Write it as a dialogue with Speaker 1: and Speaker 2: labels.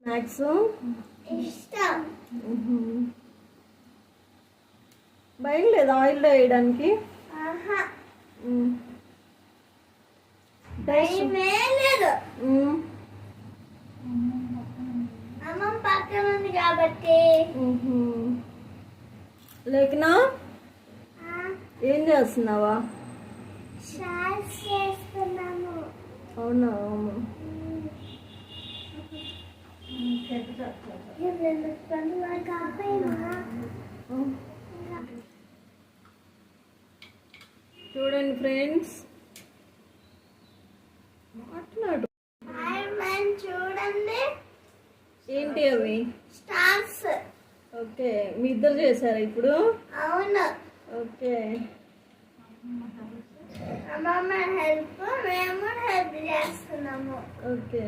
Speaker 1: Snacks
Speaker 2: ఇష్టం.
Speaker 1: భయం లేదు ఆయిల్లో వేయడానికి?
Speaker 2: భయమే లేదు. అమ్మ పక్కన ఉంది కాబట్టి.
Speaker 1: లేకనా ఏం చేస్తున్నావా?
Speaker 2: చేస్తున్నాము.
Speaker 1: అవునా? చూడండి ఫ్రెండ్స్, మాట్లాడు.
Speaker 2: చూడండి
Speaker 1: ఏంటి అవి?
Speaker 2: స్టార్స్.
Speaker 1: ఓకే, మీ ఇద్దరు చేశారా ఇప్పుడు?
Speaker 2: అవును.
Speaker 1: ఓకే,
Speaker 2: అమ్మమ్మ హెల్ప్, మేము హెల్ప్ చేస్తున్నాము.
Speaker 1: ఓకే.